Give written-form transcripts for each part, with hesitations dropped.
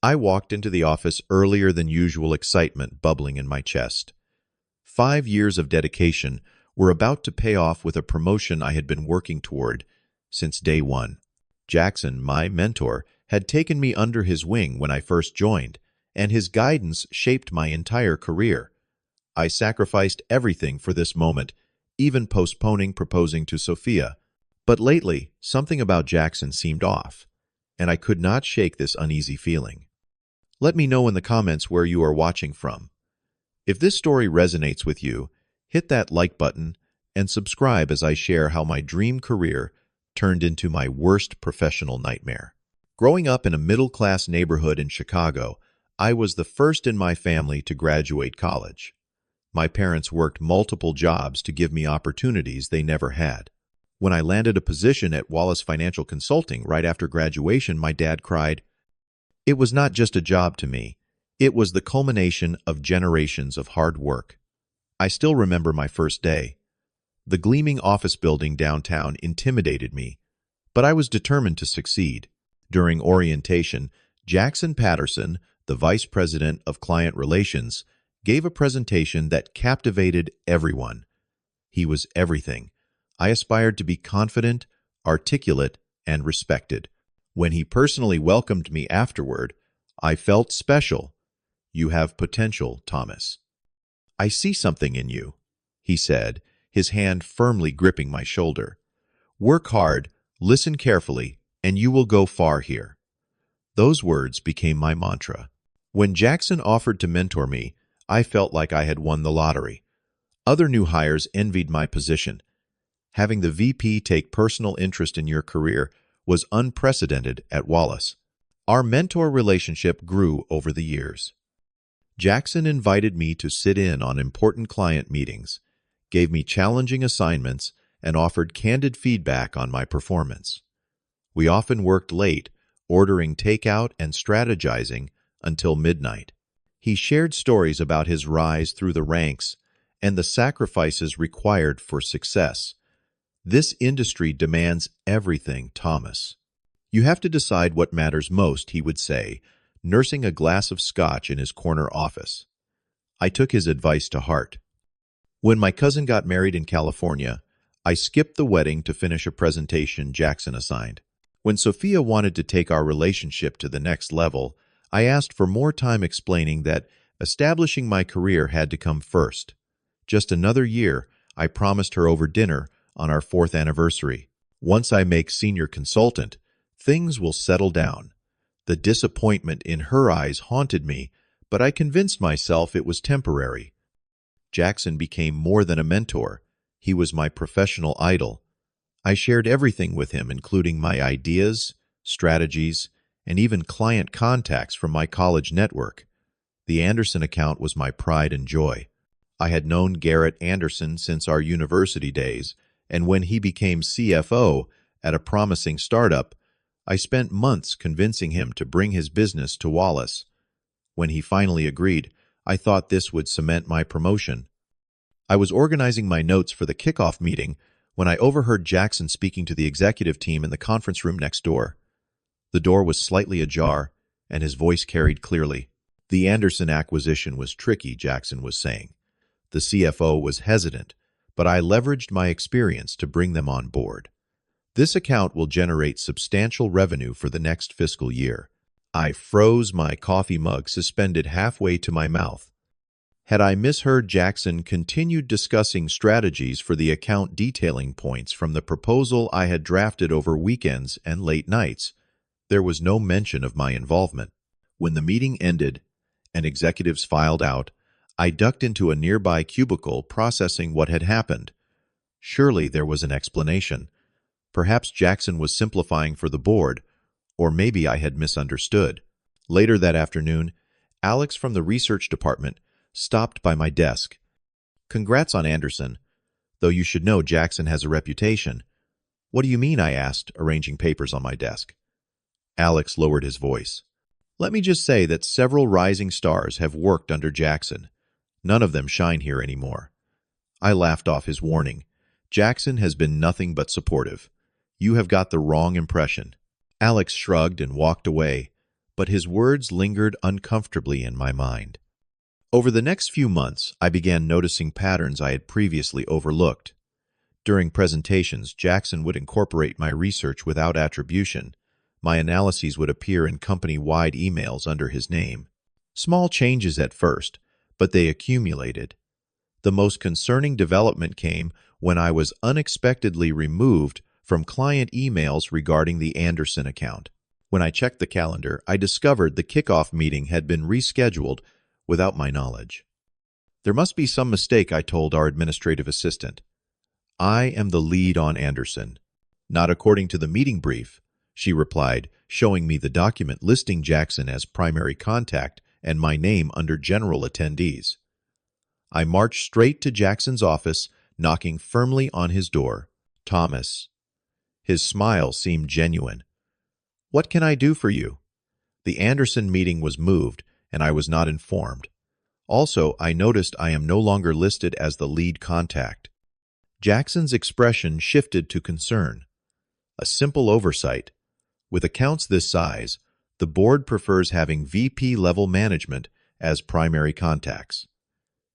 I walked into the office earlier than usual, excitement bubbling in my chest. 5 years of dedication were about to pay off with a promotion I had been working toward since day one. Jackson, my mentor, had taken me under his wing when I first joined, and his guidance shaped my entire career. I sacrificed everything for this moment, even postponing proposing to Sophia. But lately, something about Jackson seemed off, and I could not shake this uneasy feeling. Let me know in the comments where you are watching from. If this story resonates with you, hit that like button and subscribe as I share how my dream career turned into my worst professional nightmare. Growing up in a middle-class neighborhood in Chicago, I was the first in my family to graduate college. My parents worked multiple jobs to give me opportunities they never had. When I landed a position at Wallace Financial Consulting right after graduation, my dad cried, "It was not just a job to me. It was the culmination of generations of hard work." I still remember my first day. The gleaming office building downtown intimidated me, but I was determined to succeed. During orientation, Jackson Patterson, the Vice President of Client Relations, gave a presentation that captivated everyone. He was everything. I aspired to be confident, articulate, and respected. When he personally welcomed me afterward, I felt special. "You have potential, Thomas. I see something in you," he said, his hand firmly gripping my shoulder. "Work hard, listen carefully, and you will go far here." Those words became my mantra. When Jackson offered to mentor me, I felt like I had won the lottery. Other new hires envied my position. Having the VP take personal interest in your career was unprecedented at Wallace. Our mentor relationship grew over the years. Jackson invited me to sit in on important client meetings, gave me challenging assignments, and offered candid feedback on my performance. We often worked late, ordering takeout and strategizing until midnight. He shared stories about his rise through the ranks and the sacrifices required for success. "This industry demands everything, Thomas. You have to decide what matters most," he would say, nursing a glass of scotch in his corner office. I took his advice to heart. When my cousin got married in California, I skipped the wedding to finish a presentation Jackson assigned. When Sophia wanted to take our relationship to the next level, I asked for more time explaining that establishing my career had to come first. "Just another year," I promised her over dinner on our 4th anniversary. "Once I make senior consultant, things will settle down." The disappointment in her eyes haunted me, but I convinced myself it was temporary. Jackson became more than a mentor. He was my professional idol. I shared everything with him, including my ideas, strategies, and even client contacts from my college network. The Anderson account was my pride and joy. I had known Garrett Anderson since our university days, and when he became CFO at a promising startup, I spent months convincing him to bring his business to Wallace. When he finally agreed, I thought this would cement my promotion. I was organizing my notes for the kickoff meeting when I overheard Jackson speaking to the executive team in the conference room next door. The door was slightly ajar, and his voice carried clearly. "The Anderson acquisition was tricky," Jackson was saying. "The CFO was hesitant, but I leveraged my experience to bring them on board. This account will generate substantial revenue for the next fiscal year." I froze, my coffee mug suspended halfway to my mouth. Had I misheard? Jackson continued discussing strategies for the account, detailing points from the proposal I had drafted over weekends and late nights. There was no mention of my involvement. When the meeting ended and executives filed out, I ducked into a nearby cubicle, processing what had happened. Surely there was an explanation. Perhaps Jackson was simplifying for the board, or maybe I had misunderstood. Later that afternoon, Alex from the research department stopped by my desk. "Congrats on Anderson, though you should know Jackson has a reputation." "What do you mean?" I asked, arranging papers on my desk. Alex lowered his voice. "Let me just say that several rising stars have worked under Jackson. None of them shine here anymore." I laughed off his warning. "Jackson has been nothing but supportive. You have got the wrong impression." Alex shrugged and walked away, but his words lingered uncomfortably in my mind. Over the next few months, I began noticing patterns I had previously overlooked. During presentations, Jackson would incorporate my research without attribution. My analyses would appear in company-wide emails under his name. Small changes at first, but they accumulated. The most concerning development came when I was unexpectedly removed from client emails regarding the Anderson account. When I checked the calendar, I discovered the kickoff meeting had been rescheduled without my knowledge. There must be some mistake, I told our administrative assistant. I am the lead on Anderson. Not according to the meeting brief, she replied, showing me the document listing Jackson as primary contact and my name under general attendees. I marched straight to Jackson's office, knocking firmly on his door. Thomas. His smile seemed genuine. What can I do for you? The Anderson meeting was moved, and I was not informed. Also, I noticed I am no longer listed as the lead contact. Jackson's expression shifted to concern. A simple oversight. With accounts this size, the board prefers having VP-level management as primary contacts.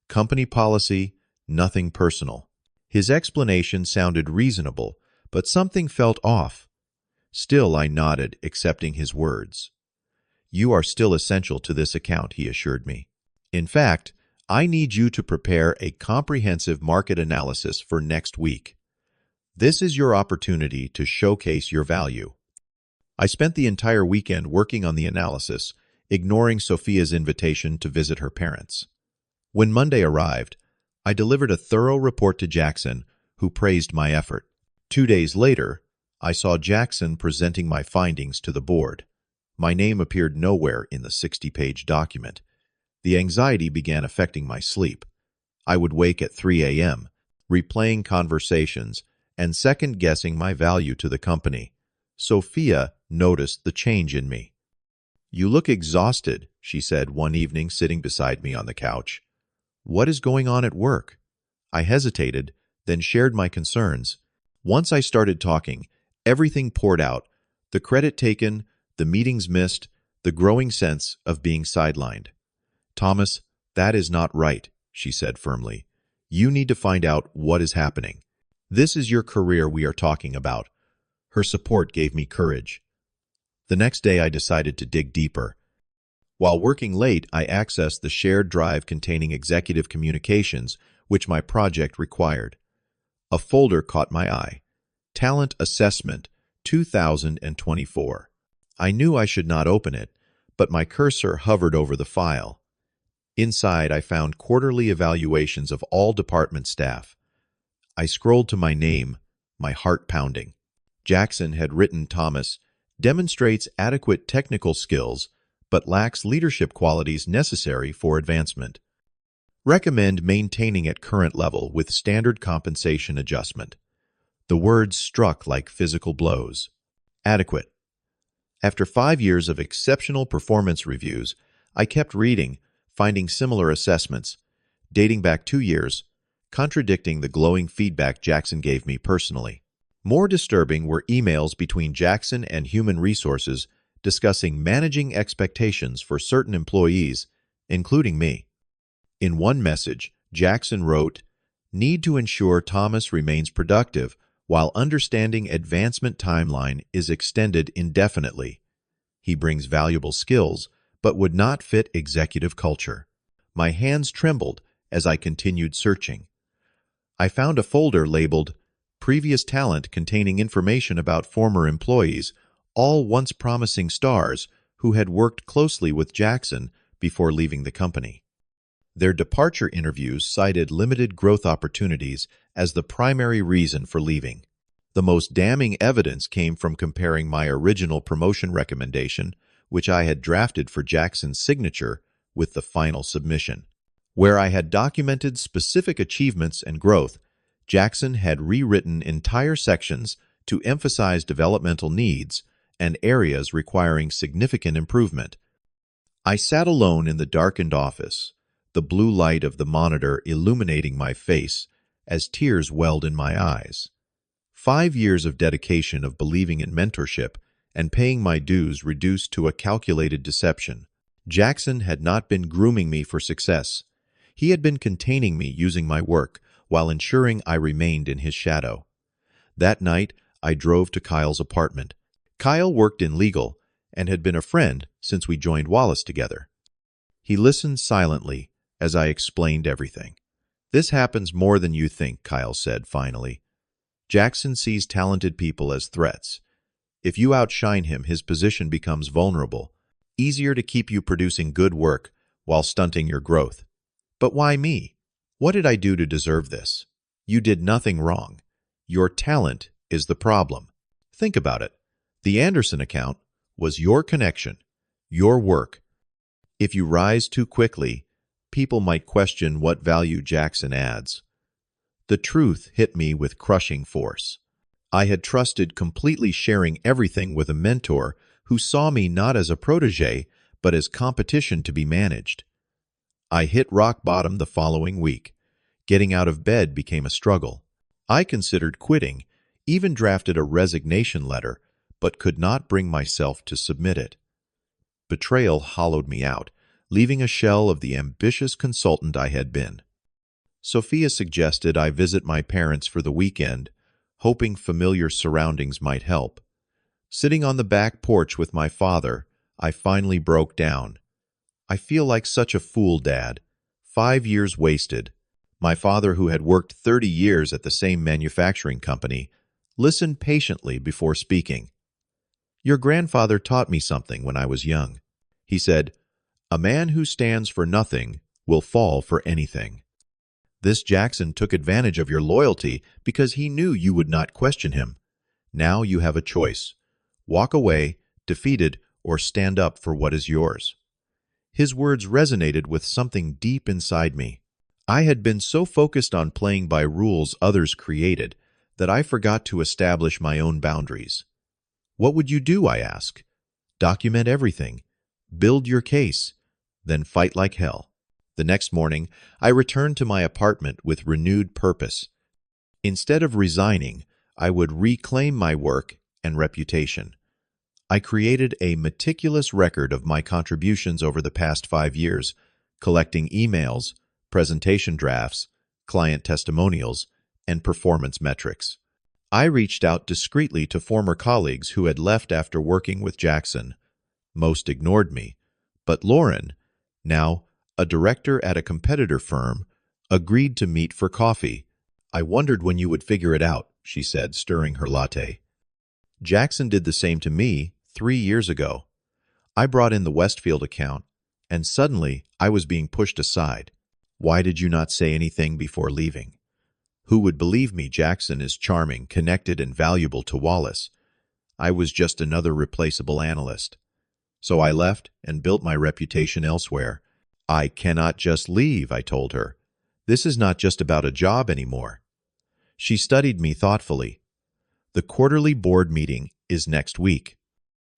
Company policy, nothing personal. His explanation sounded reasonable, but something felt off. Still, I nodded, accepting his words. You are still essential to this account, he assured me. In fact, I need you to prepare a comprehensive market analysis for next week. This is your opportunity to showcase your value. I spent the entire weekend working on the analysis, ignoring Sophia's invitation to visit her parents. When Monday arrived, I delivered a thorough report to Jackson, who praised my effort. 2 days later, I saw Jackson presenting my findings to the board. My name appeared nowhere in the 60-page document. The anxiety began affecting my sleep. I would wake at 3 a.m., replaying conversations and second-guessing my value to the company. Sophia noticed the change in me. You look exhausted, she said one evening sitting beside me on the couch. What is going on at work? I hesitated, then shared my concerns. Once I started talking, everything poured out, the credit taken, the meetings missed, the growing sense of being sidelined. Thomas, that is not right, she said firmly. You need to find out what is happening. This is your career we are talking about. Her support gave me courage. The next day I decided to dig deeper. While working late, I accessed the shared drive containing executive communications, which my project required. A folder caught my eye. Talent Assessment 2024. I knew I should not open it, but my cursor hovered over the file. Inside, I found quarterly evaluations of all department staff. I scrolled to my name, my heart pounding. Jackson had written Thomas, demonstrates adequate technical skills, but lacks leadership qualities necessary for advancement. Recommend maintaining at current level with standard compensation adjustment. The words struck like physical blows. Adequate. After 5 years of exceptional performance reviews, I kept reading, finding similar assessments, dating back 2 years, contradicting the glowing feedback Jackson gave me personally. More disturbing were emails between Jackson and Human Resources discussing managing expectations for certain employees, including me. In one message, Jackson wrote, "Need to ensure Thomas remains productive while understanding advancement timeline is extended indefinitely. He brings valuable skills, but would not fit executive culture." My hands trembled as I continued searching. I found a folder labeled Previous Talent containing information about former employees, all once promising stars who had worked closely with Jackson before leaving the company. Their departure interviews cited limited growth opportunities as the primary reason for leaving. The most damning evidence came from comparing my original promotion recommendation, which I had drafted for Jackson's signature, with the final submission. Where I had documented specific achievements and growth, Jackson had rewritten entire sections to emphasize developmental needs and areas requiring significant improvement. I sat alone in the darkened office, the blue light of the monitor illuminating my face as tears welled in my eyes. 5 years of dedication of believing in mentorship and paying my dues reduced to a calculated deception. Jackson had not been grooming me for success. He had been containing me using my work while ensuring I remained in his shadow. That night, I drove to Kyle's apartment. Kyle worked in legal and had been a friend since we joined Wallace together. He listened silently as I explained everything. "This happens more than you think," Kyle said finally. "Jackson sees talented people as threats. If you outshine him, his position becomes vulnerable. Easier to keep you producing good work while stunting your growth." "But why me? What did I do to deserve this?" "You did nothing wrong. Your talent is the problem. Think about it. The Anderson account was your connection, your work. If you rise too quickly, people might question what value Jackson adds." The truth hit me with crushing force. I had trusted completely sharing everything with a mentor who saw me not as a protege, but as competition to be managed. I hit rock bottom the following week. Getting out of bed became a struggle. I considered quitting, even drafted a resignation letter, but could not bring myself to submit it. Betrayal hollowed me out, leaving a shell of the ambitious consultant I had been. Sophia suggested I visit my parents for the weekend, hoping familiar surroundings might help. Sitting on the back porch with my father, I finally broke down. "I feel like such a fool, Dad. 5 years wasted." My father, who had worked 30 years at the same manufacturing company, listened patiently before speaking. "Your grandfather taught me something when I was young. He said, 'A man who stands for nothing will fall for anything.' This Jackson took advantage of your loyalty because he knew you would not question him. Now you have a choice. Walk away, defeated, or stand up for what is yours." His words resonated with something deep inside me. I had been so focused on playing by rules others created that I forgot to establish my own boundaries. "What would you do?" I asked. "Document everything. Build your case. Then fight like hell." The next morning, I returned to my apartment with renewed purpose. Instead of resigning, I would reclaim my work and reputation. I created a meticulous record of my contributions over the past 5 years, collecting emails, presentation drafts, client testimonials, and performance metrics. I reached out discreetly to former colleagues who had left after working with Jackson. Most ignored me, but Lauren, now a director at a competitor firm, agreed to meet for coffee. "I wondered when you would figure it out," she said, stirring her latte. "Jackson did the same to me 3 years ago. I brought in the Westfield account, and suddenly I was being pushed aside. Why did you not say anything before leaving? Who would believe me? Jackson is charming, connected, and valuable to Wallace. I was just another replaceable analyst. So I left and built my reputation elsewhere. I cannot just leave," I told her. "This is not just about a job anymore." She studied me thoughtfully. "The quarterly board meeting is next week.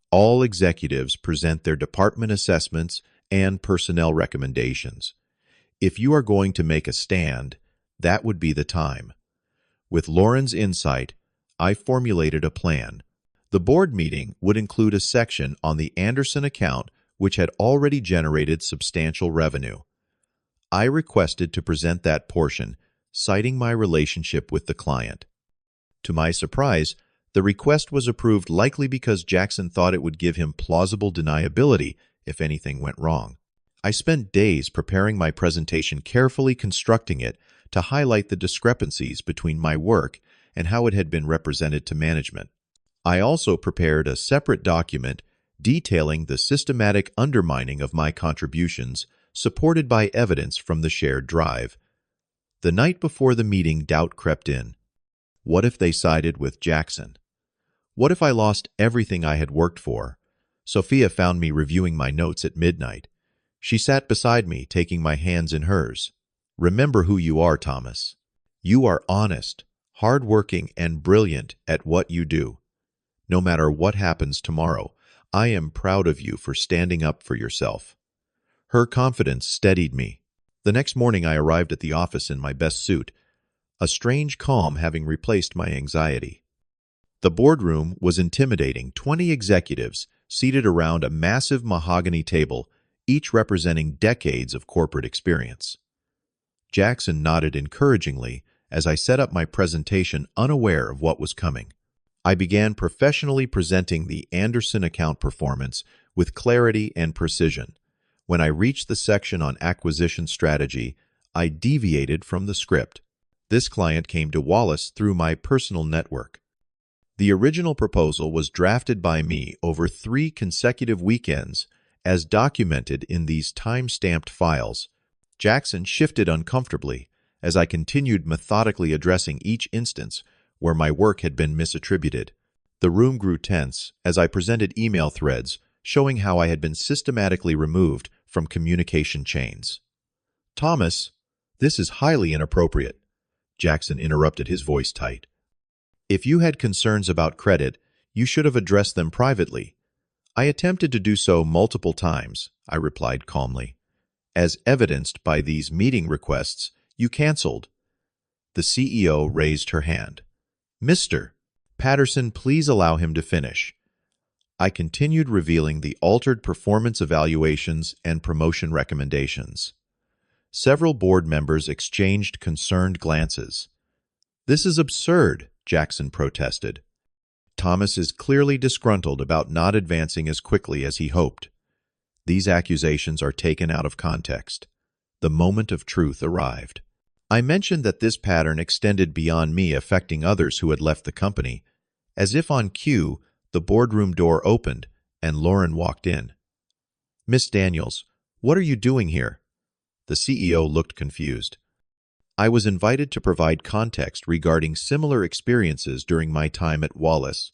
All executives present their department assessments and personnel recommendations. If you are going to make a stand, that would be the time." With Lauren's insight, I formulated a plan. The board meeting would include a section on the Anderson account, which had already generated substantial revenue. I requested to present that portion, citing my relationship with the client. To my surprise, the request was approved, likely because Jackson thought it would give him plausible deniability if anything went wrong. I spent days preparing my presentation, carefully constructing it to highlight the discrepancies between my work and how it had been represented to management. I also prepared a separate document detailing the systematic undermining of my contributions, supported by evidence from the shared drive. The night before the meeting, doubt crept in. What if they sided with Jackson? What if I lost everything I had worked for? Sophia found me reviewing my notes at midnight. She sat beside me, taking my hands in hers. "Remember who you are, Thomas. You are honest, hardworking, and brilliant at what you do. No matter what happens tomorrow, I am proud of you for standing up for yourself." Her confidence steadied me. The next morning I arrived at the office in my best suit, a strange calm having replaced my anxiety. The boardroom was intimidating, 20 executives seated around a massive mahogany table, each representing decades of corporate experience. Jackson nodded encouragingly as I set up my presentation, unaware of what was coming. I began professionally presenting the Anderson account performance with clarity and precision. When I reached the section on acquisition strategy, I deviated from the script. This client came to Wallace through my personal network. The original proposal was drafted by me over 3 consecutive weekends, as documented in these time-stamped files. Jackson shifted uncomfortably as I continued methodically addressing each instance where my work had been misattributed. The room grew tense as I presented email threads showing how I had been systematically removed from communication chains. "Thomas, this is highly inappropriate," Jackson interrupted, his voice tight. "If you had concerns about credit, you should have addressed them privately." "I attempted to do so multiple times," I replied calmly. "As evidenced by these meeting requests you canceled." The CEO raised her hand. "Mr. Patterson, please allow him to finish." I continued revealing the altered performance evaluations and promotion recommendations. Several board members exchanged concerned glances. "This is absurd," Jackson protested. "Thomas is clearly disgruntled about not advancing as quickly as he hoped." These accusations are taken out of context. The moment of truth arrived. I mentioned that this pattern extended beyond me, affecting others who had left the company. As if on cue, the boardroom door opened and Lauren walked in. "Miss Daniels, what are you doing here?" The CEO looked confused. "I was invited to provide context regarding similar experiences during my time at Wallace,"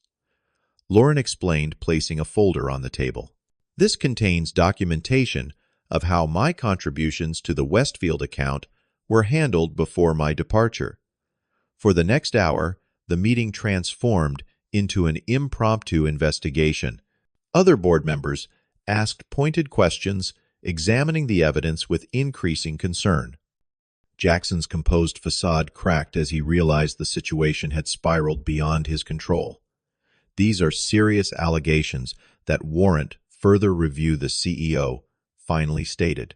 Lauren explained, placing a folder on the table. "This contains documentation of how my contributions to the Westfield account were handled before my departure." For the next hour, the meeting transformed into an impromptu investigation. Other board members asked pointed questions, examining the evidence with increasing concern. Jackson's composed facade cracked as he realized the situation had spiraled beyond his control. "These are serious allegations that warrant further review," the CEO finally stated.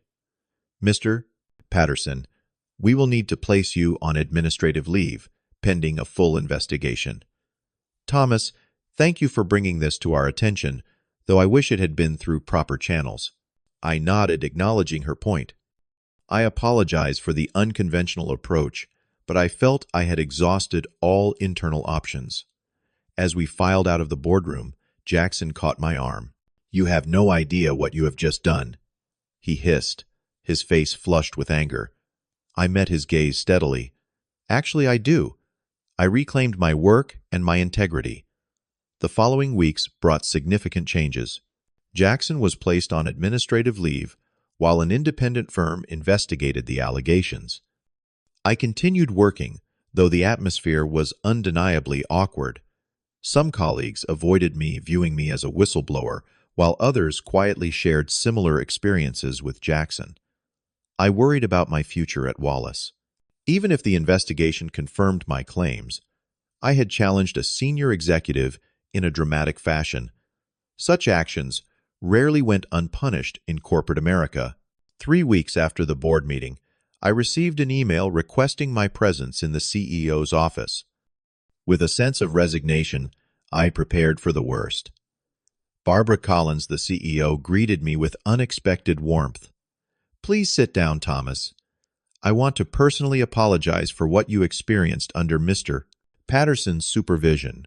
"Mr. Patterson, we will need to place you on administrative leave, pending a full investigation." "Thomas, thank you for bringing this to our attention, though I wish it had been through proper channels." I nodded, acknowledging her point. "I apologize for the unconventional approach, but I felt I had exhausted all internal options." As we filed out of the boardroom, Jackson caught my arm. "You have no idea what you have just done," he hissed, his face flushed with anger. I met his gaze steadily. "Actually, I do. I reclaimed my work and my integrity." The following weeks brought significant changes. Jackson was placed on administrative leave while an independent firm investigated the allegations. I continued working, though the atmosphere was undeniably awkward. Some colleagues avoided me, viewing me as a whistleblower, while others quietly shared similar experiences with Jackson. I worried about my future at Wallace. Even if the investigation confirmed my claims, I had challenged a senior executive in a dramatic fashion. Such actions rarely went unpunished in corporate America. 3 weeks after the board meeting, I received an email requesting my presence in the CEO's office. With a sense of resignation, I prepared for the worst. Barbara Collins, the CEO, greeted me with unexpected warmth. "Please sit down, Thomas. I want to personally apologize for what you experienced under Mr. Patterson's supervision."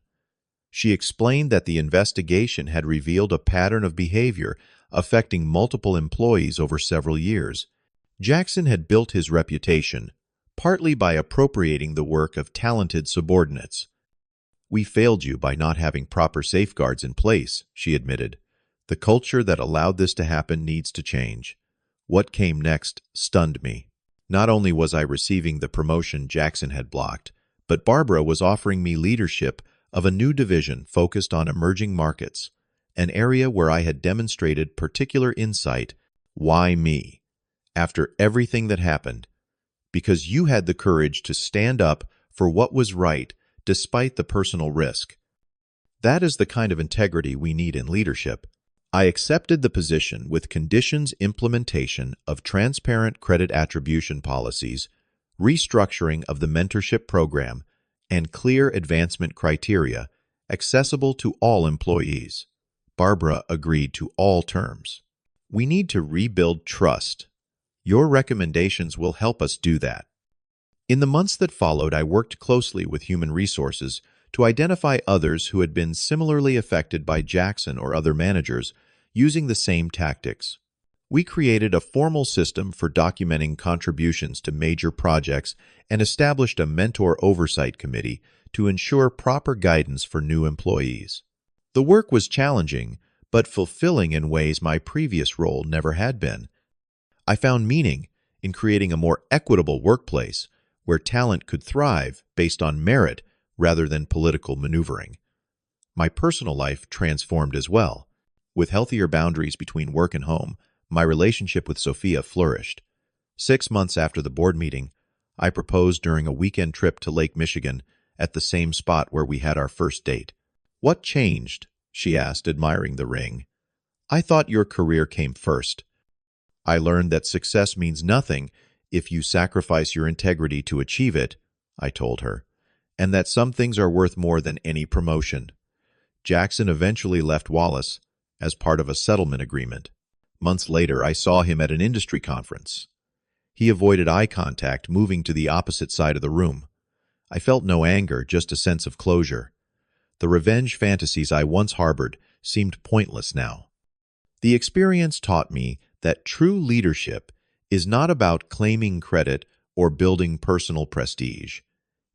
She explained that the investigation had revealed a pattern of behavior affecting multiple employees over several years. Jackson had built his reputation, partly by appropriating the work of talented subordinates. "We failed you by not having proper safeguards in place," she admitted. "The culture that allowed this to happen needs to change." What came next stunned me. Not only was I receiving the promotion Jackson had blocked, but Barbara was offering me leadership of a new division focused on emerging markets, an area where I had demonstrated particular insight. Why me? After everything that happened? Because you had the courage to stand up for what was right despite the personal risk. That is the kind of integrity we need in leadership. I accepted the position with conditions implementation of transparent credit attribution policies, restructuring of the mentorship program, and clear advancement criteria accessible to all employees. Barbara agreed to all terms. We need to rebuild trust. Your recommendations will help us do that. In the months that followed, I worked closely with human resources to identify others who had been similarly affected by Jackson or other managers using the same tactics. We created a formal system for documenting contributions to major projects and established a mentor oversight committee to ensure proper guidance for new employees. The work was challenging, but fulfilling in ways my previous role never had been. I found meaning in creating a more equitable workplace where talent could thrive based on merit rather than political maneuvering. My personal life transformed as well. With healthier boundaries between work and home, my relationship with Sophia flourished. 6 months after the board meeting, I proposed during a weekend trip to Lake Michigan at the same spot where we had our first date. "What changed?" she asked, admiring the ring. "I thought your career came first. I learned that success means nothing if you sacrifice your integrity to achieve it," I told her, "and that some things are worth more than any promotion." Jackson eventually left Wallace as part of a settlement agreement. Months later, I saw him at an industry conference. He avoided eye contact, moving to the opposite side of the room. I felt no anger, just a sense of closure. The revenge fantasies I once harbored seemed pointless now. The experience taught me that true leadership is not about claiming credit or building personal prestige.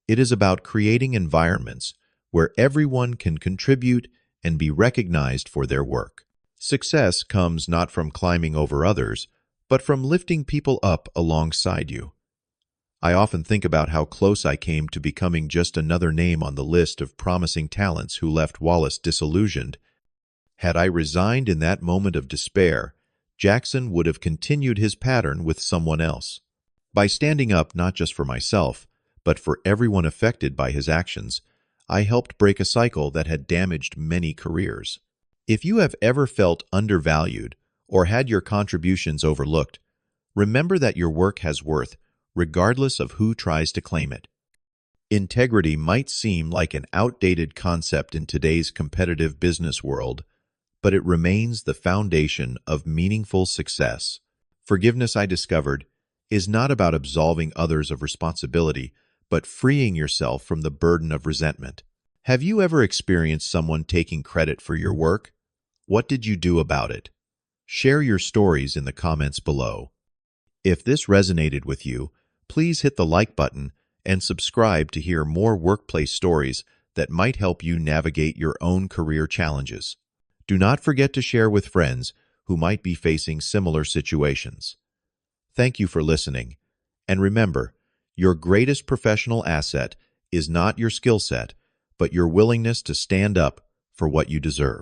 It is about creating environments where everyone can contribute and be recognized for their work. Success comes not from climbing over others, but from lifting people up alongside you. I often think about how close I came to becoming just another name on the list of promising talents who left Wallace disillusioned. Had I resigned in that moment of despair, Jackson would have continued his pattern with someone else. By standing up not just for myself, but for everyone affected by his actions, I helped break a cycle that had damaged many careers. If you have ever felt undervalued or had your contributions overlooked, remember that your work has worth, regardless of who tries to claim it. Integrity might seem like an outdated concept in today's competitive business world, but it remains the foundation of meaningful success. Forgiveness, I discovered, is not about absolving others of responsibility, but freeing yourself from the burden of resentment. Have you ever experienced someone taking credit for your work? What did you do about it? Share your stories in the comments below. If this resonated with you, please hit the like button and subscribe to hear more workplace stories that might help you navigate your own career challenges. Do not forget to share with friends who might be facing similar situations. Thank you for listening, and remember, your greatest professional asset is not your skill set, but your willingness to stand up for what you deserve.